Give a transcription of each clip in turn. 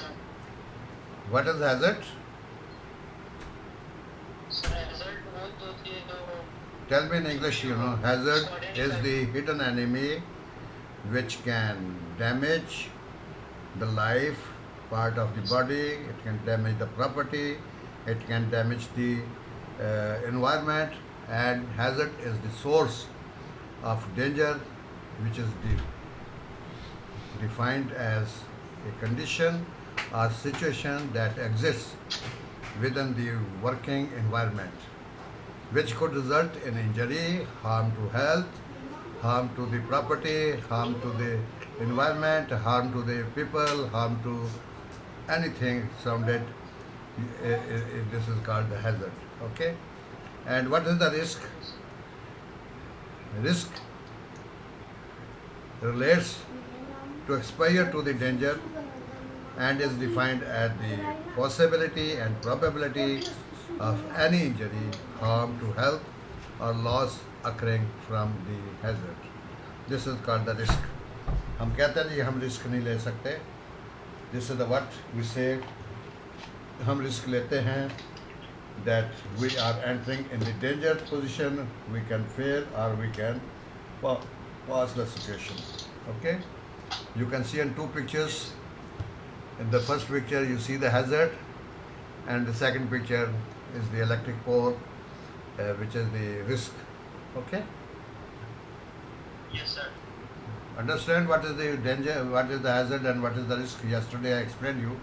sir. What is hazard? Sir, hazard वो तो थी तो Tell me in English, hazard उसको is identify. the hidden enemy which can damage the life part of the Yes, body, it can damage the property, it can damage the environment, and hazard is the source of danger, which is defined as a condition or situation that exists within the working environment, which could result in injury, harm to health, harm to the property, harm to the environment, harm to the people, harm to anything surrounded. This is called the hazard. Okay? And what is the risk? Risk relates to exposure to the danger and is defined as the possibility and probability of any injury, harm to health, or loss occurring from the hazard. This is called the risk. हम कहते हैं जी हम risk नहीं ले सकते. This is the what we say. हम risk लेते हैं that we are entering in the danger position. We can fail or we can pass the situation. Okay. You can see in two pictures. In the first picture you see the hazard, and the second picture is the electric pole, which is the risk. Okay. yes, sir. Understand what is the danger, what is the hazard, and what is the risk. Yesterday I explained you.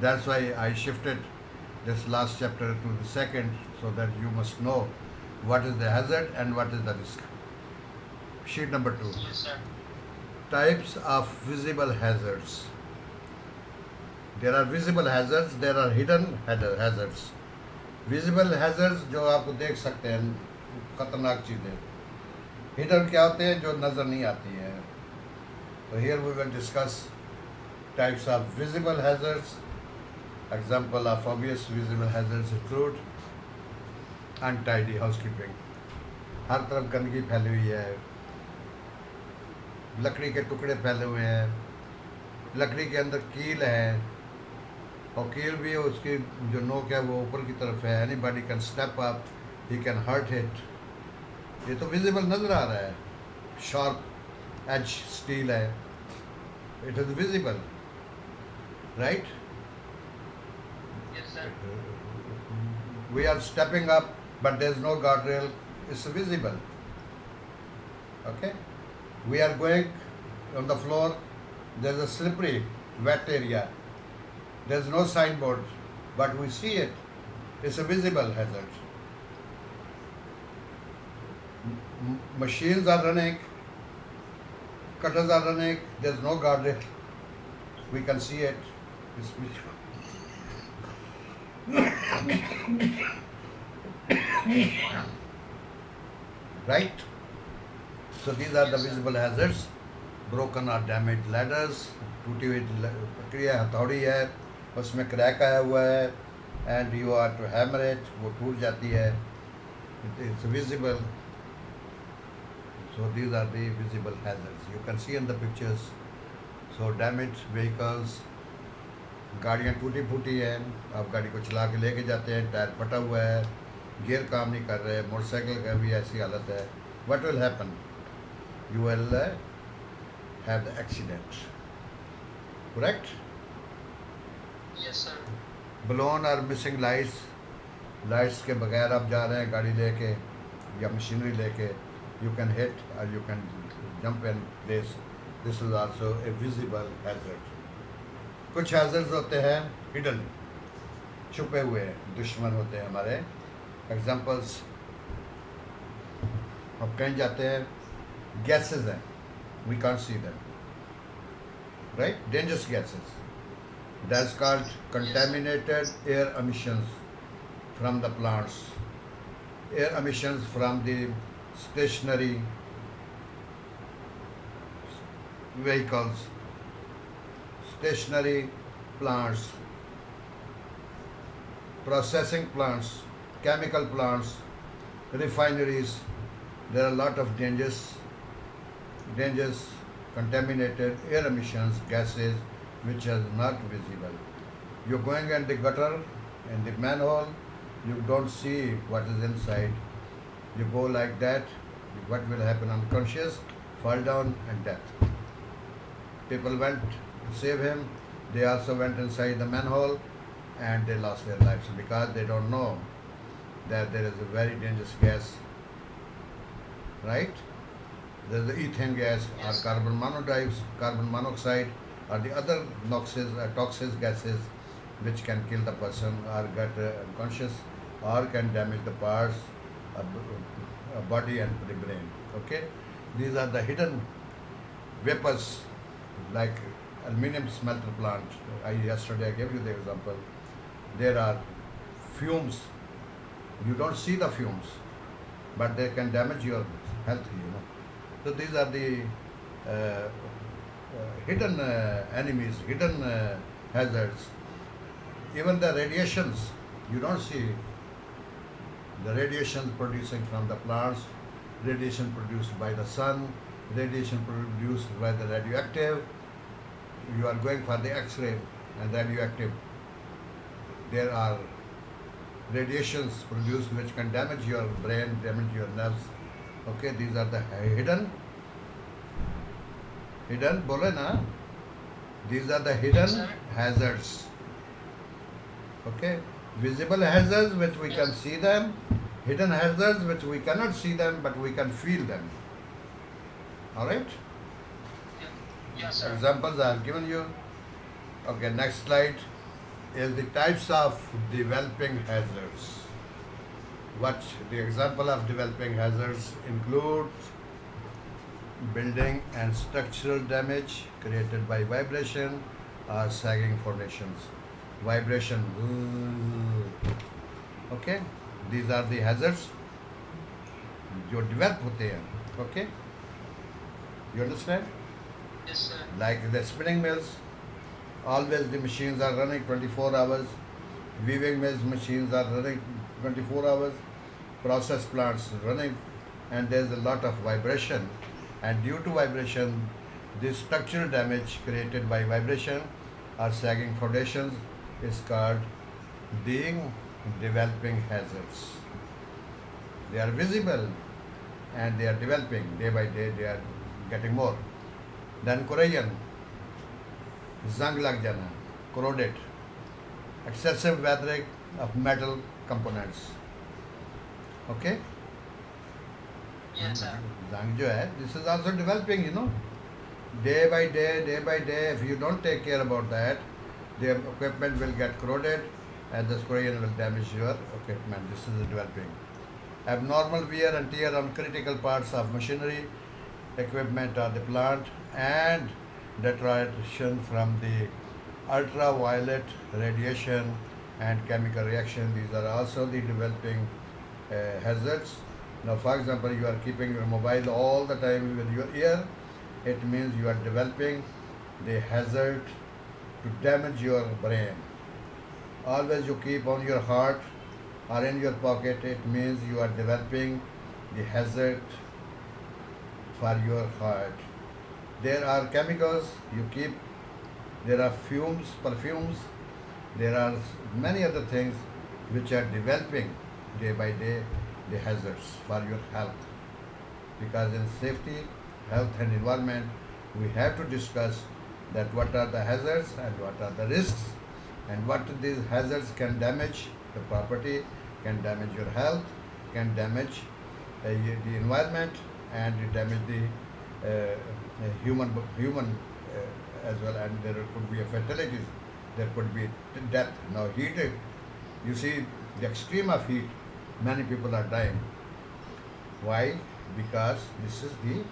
That's why I shifted this last chapter to the second, so that you must know what is the hazard and what is the risk. Sheet number 2. Yes, sir. Types of visible hazards. There are visible hazards, there are hidden hazards. Visible hazards जो आपको देख सकते हैं, खतरनाक चीज़ें. Hidden क्या होते हैं? जो नज़र नहीं आती हैं. So here we will discuss types of visible hazards. Example of obvious visible hazards include untidy housekeeping. हर तरफ गंदगी फैली हुई है, लकड़ी के टुकड़े फैले हुए हैं, लकड़ी के अंदर कील है, और कील भी उसकी जो नोक है वो ऊपर की तरफ है. Anybody can step up, he can hurt it. ये तो विजिबल नज़र आ रहा है. शार्प एज स्टील है, it is visible, right. Yes, sir. We are stepping up, but there is no guardrail. It's visible. Okay. We are going on the floor. There is a slippery, wet area. There is no signboard, but we see it. It's a visible hazard. Machines are running. Cutters are running. There is no guardrail. We can see it. It's visible. Right? So these are the visible hazards. Broken or damaged ladders, टूटी हुई प्रक्रिया हथौड़ी है, उसमें crack आया हुआ है, and you are to hammer it, वो टूट जाती है. It's visible. So these are the visible hazards. You can see in the pictures. So damaged vehicles, गाड़ियाँ टूटी फूटी हैं, आप गाड़ी को चला के लेके जाते हैं, टायर फटा हुआ है, गियर काम नहीं कर रहे, मोटरसाइकिल का भी ऐसी हालत है. What will happen? You will have the accident. Correct? Yes, sir. Blown or missing lights. Lights के बगैर आप जा रहे हैं गाड़ी लेके या मशीनरी लेके, you can hit or you can jump in place. This is also a visible hazard. कुछ hazards होते हैं hidden, छुपे हुए दुश्मन होते हैं हमारे. Examples, हम कहीं जाते हैं, gases हैं, we can't see them, right? Dangerous gases. That's called contaminated air emissions from the plants, air emissions from the stationary vehicles, stationary plants, processing plants, chemical plants, refineries. There are a lot of dangerous contaminated air emissions, gases which is not visible. You're going in the gutter, in the manhole, you don't see what is inside. You go like that, what will happen? Unconscious, fall down, and death. People went to save him, they also went inside the manhole and they lost their lives because they don't know that there is a very dangerous gas, right? There's the ethane gas or Yes. carbon monoxide or the other toxic gases which can kill the person or get unconscious or can damage the parts of the body and the brain. Okay, these are the hidden vapors like aluminum smelter plant. Yesterday I gave you the example. There are fumes. You don't see the fumes, but they can damage your health. So these are the hidden enemies, hidden hazards. Even the radiations, you don't see the radiation producing from the plants, radiation produced by the sun, radiation produced by the radioactive. You are going for the X-ray and radioactive. There are radiations produced which can damage your brain, damage your nerves. Okay, these are the hidden, bole na? These are the hidden Yes, sir. hazards. Okay, visible hazards which we can Yes. see them, hidden hazards which we cannot see them but we can feel them. All right. Yes, sir. Examples I have given you. Okay, next slide is the types of developing hazards. What the example of developing hazards includes building and structural damage created by vibration or sagging formations. Vibration. Okay, these are the hazards जो develop होते हैं. Okay, you understand? Yes, sir. Like the spinning mills, always the machines are running 24 hours. Weaving mills machines are running 24 hours. Process plants running, and there's a lot of vibration. And due to vibration, this structural damage created by vibration or sagging foundations is called being developing hazards. They are visible and they are developing day by day. They are getting more. Then corrosion, zang lag jana, corroded, excessive weathering of metal components. Okay? Yes, sir. Zang jo hai, this is also developing. Day by day, if you don't take care about that, the equipment will get corroded and this corrosion will damage your equipment. This is developing. Abnormal wear and tear on critical parts of machinery, equipment or the plant, and deterioration from the ultraviolet radiation and chemical reaction. These are also the developing hazards. Now, for example, you are keeping your mobile all the time with your ear. It means you are developing the hazard to damage your brain. Always you keep on your heart or in your pocket. It means you are developing the hazard for your heart. There are chemicals you keep. There are fumes, perfumes. There are many other things which are developing day by day the hazards for your health. Because in safety, health and environment, we have to discuss that what are the hazards and what are the risks and what these hazards can damage the property, can damage your health, can damage the environment and damage the human as well, and there could be a fatalities, there could be death. Now heat, you see the extreme of heat, many people are dying. Why? Because this is the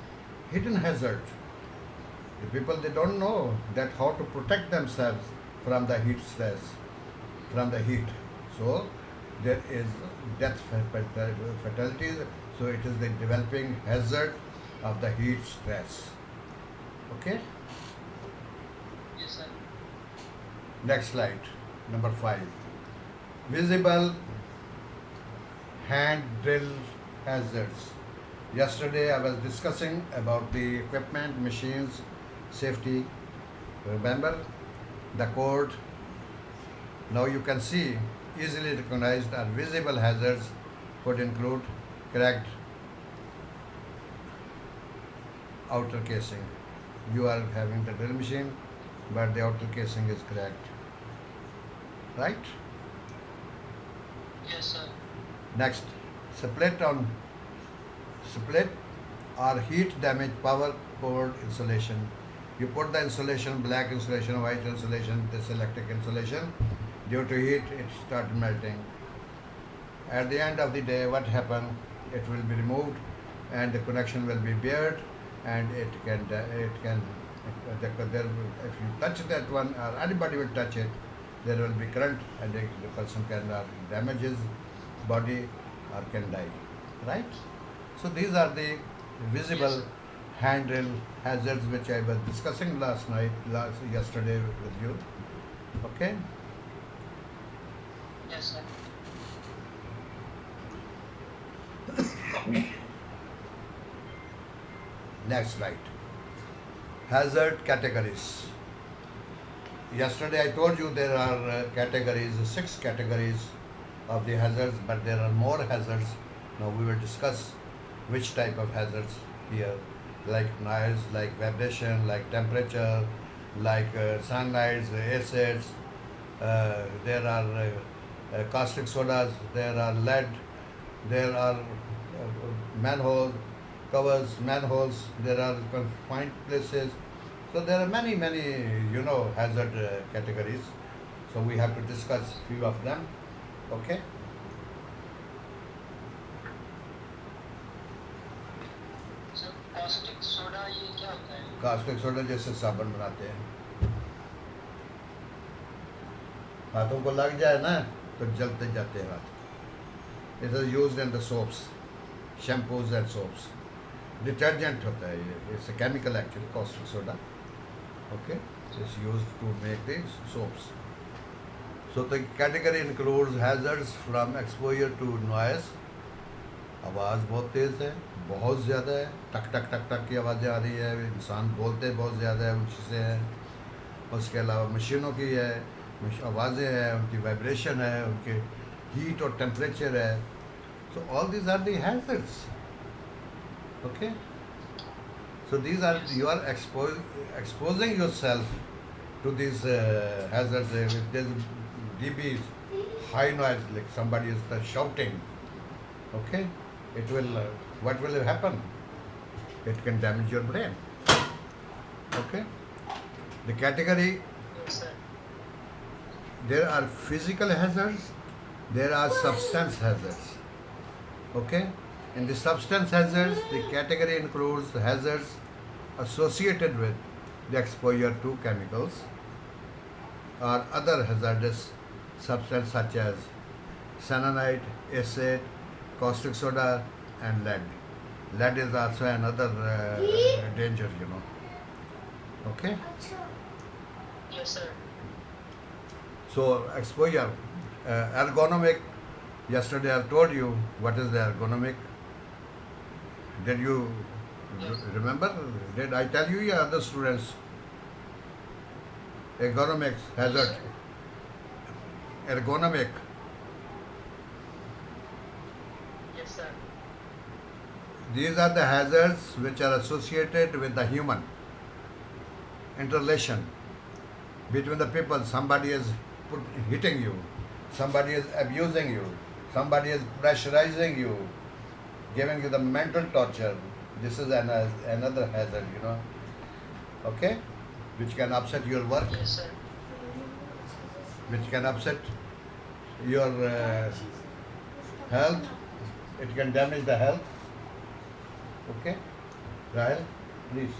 hidden hazard. The people, they don't know that how to protect themselves from the heat stress, from the heat. So there is death fatalities. So it is the developing hazard of the heat stress. Okay. Yes, sir. Next slide, number 5. Visible hand drill hazards. Yesterday I was discussing about the equipment, machines, safety. Remember? the code. Now you can see easily recognized or visible hazards could include cracked outer casing. You are having the drill machine, but the outer casing is cracked. Right? Yes, sir. Next, split on split or heat damage power cord insulation. You put the insulation, black insulation, white insulation, this electric insulation. Due to heat, it started melting. At the end of the day, what happened? It will be removed, and the connection will be bared, and it can if you touch that one or anybody will touch it, there will be current, and the person can damage his body or can die. Right? So these are the visible handrail hazards which I was discussing yesterday with you. Okay. Yes, sir. Next slide. Hazard categories. Yesterday I told you there are categories, 6 categories of the hazards, but there are more hazards. Now we will discuss which type of hazards here, like noise, like vibration, like temperature, like sunlight, acids. There are caustic sodas, there are lead, there are manhole covers, manholes, there are confined places. So there are many, hazard categories. So we have to discuss few of them. Okay. Sir caustic soda ये क्या होता है? Caustic soda जैसे साबुन बनाते हैं, हाथों को लग जाए ना तो जलते जाते हैं हाथ. It is used in the soaps, shampoos and soaps. Detergent होता है ये, it's a chemical actually, caustic soda. Okay, it's used to make these soaps. So the category includes hazards from exposure to noise. आवाज़ बहुत तेज़ है, बहुत ज़्यादा है, टक टक टक टक की आवाज़ें आ रही है, इंसान बोलते बहुत ज़्यादा है, ऊँची से हैं. उसके अलावा मशीनों की है, आवाज़ें हैं, उनकी वाइब्रेशन है, उनके हीट और टेम्परेचर है. So all these are the hazards. Okay. So these are, you are exposing yourself to these hazards. If there is dB high noise, like somebody is shouting, okay, it will what will happen? It can damage your brain. Okay. The category, Yes, sir. there are physical hazards, there are substance hazards. Okay. In the substance hazards, the category includes hazards associated with the exposure to chemicals or other hazardous substances such as cyanide, acid, caustic soda, and lead. Lead is also another danger, Okay? Yes, sir. So, exposure, ergonomic. Yesterday I told you what is the ergonomic. Did you remember? Did I tell you, yeah, other students? Ergonomic hazard. Ergonomic. Yes, sir. These are the hazards which are associated with the human interrelation between the people. Somebody is hitting you, somebody is abusing you, somebody is pressurizing you, giving you the mental torture. This is another hazard, Okay? Which can upset your work, Yes, sir. which can upset your health. It can damage the health. Okay? Rahel, please.